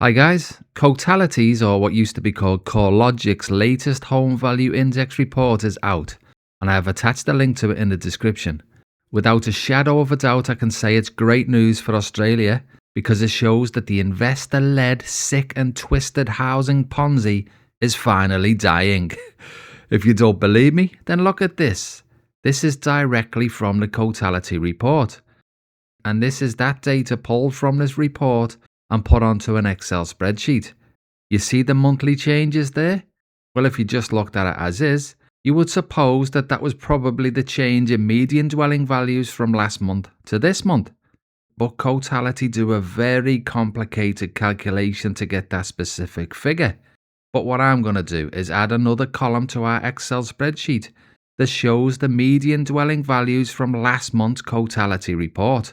Hi guys, Cotality's, or what used to be called CoreLogic's latest home value index report is out, and I have attached a link to it in the description. Without a shadow of a doubt, I can say it's great news for Australia because it shows that the investor-led, sick and twisted housing Ponzi is finally dying. If you don't believe me, then look at this. This is directly from the Cotality report. And this is that data pulled from this report and put onto an Excel spreadsheet. You see the monthly changes there? Well, if you just looked at it as is, you would suppose that that was probably the change in median dwelling values from last month to this month. But Cotality do a very complicated calculation to get that specific figure. But what I'm going to do is add another column to our Excel spreadsheet that shows the median dwelling values from last month's Cotality report.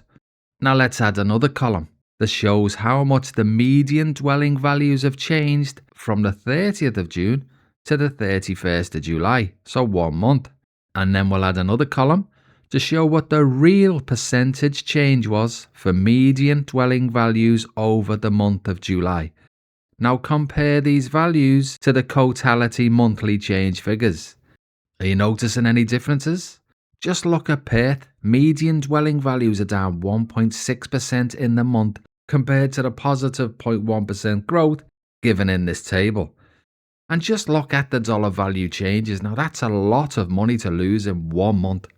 Now let's add another column that shows how much the median dwelling values have changed from the 30th of June to the 31st of July, so 1 month. And then we'll add another column to show what the real percentage change was for median dwelling values over the month of July. Now compare these values to the Cotality monthly change figures. Are you noticing any differences? Just look at Perth. Median dwelling values are down 1.6% in the month compared to the positive 0.1% growth given in this table. And just look at the dollar value changes. Now that's a lot of money to lose in 1 month.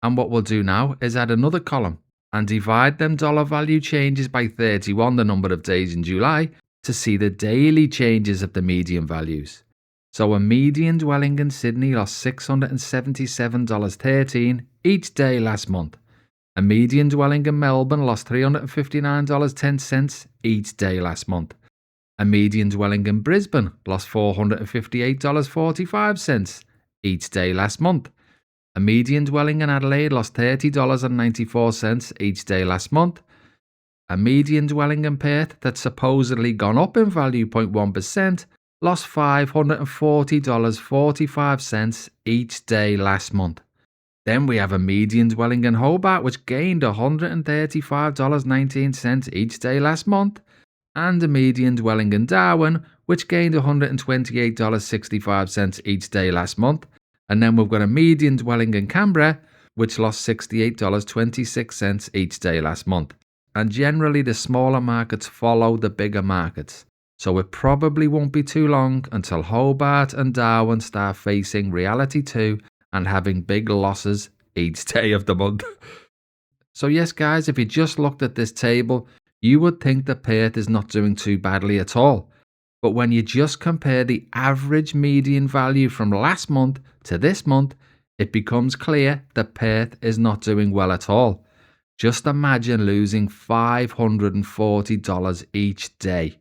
And what we'll do now is add another column and divide them dollar value changes by 31, the number of days in July, to see the daily changes of the median values. So a median dwelling in Sydney lost $677.13 each day last month. A median dwelling in Melbourne lost $359.10 each day last month. A median dwelling in Brisbane lost $458.45 each day last month. A median dwelling in Adelaide lost $30.94 each day last month. A median dwelling in Perth that's supposedly gone up in value 0.1% lost $540.45 each day last month. Then we have a median dwelling in Hobart which gained $135.19 each day last month, and a median dwelling in Darwin which gained $128.65 each day last month. And then we've got a median dwelling in Canberra which lost $68.26 each day last month. And generally the smaller markets follow the bigger markets. So it probably won't be too long until Hobart and Darwin start facing reality too and having big losses each day of the month. So yes guys, if you just looked at this table, you would think that Perth is not doing too badly at all. But when you just compare the average median value from last month to this month, it becomes clear that Perth is not doing well at all. Just imagine losing $540 each day.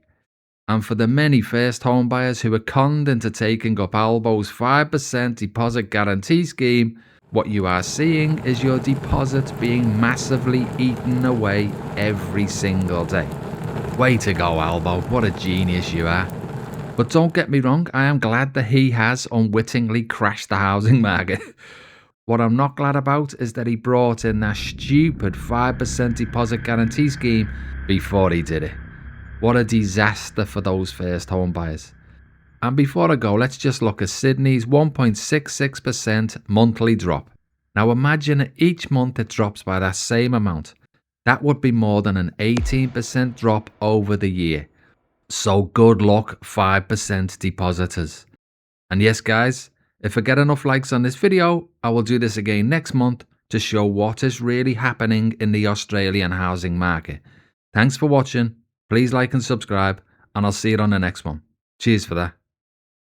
And for the many first home buyers who are conned into taking up Albo's 5% deposit guarantee scheme, what you are seeing is your deposit being massively eaten away every single day. Way to go, Albo, what a genius you are. But don't get me wrong, I am glad that he has unwittingly crashed the housing market. What I'm not glad about is that he brought in that stupid 5% deposit guarantee scheme before he did it. What a disaster for those first home buyers. And before I go, let's just look at Sydney's 1.66% monthly drop. Now imagine each month it drops by that same amount. That would be more than an 18% drop over the year. So good luck 5% depositors. And yes guys, if I get enough likes on this video, I will do this again next month to show what is really happening in the Australian housing market. Thanks for watching. Please like and subscribe, and I'll see you on the next one. Cheers for that.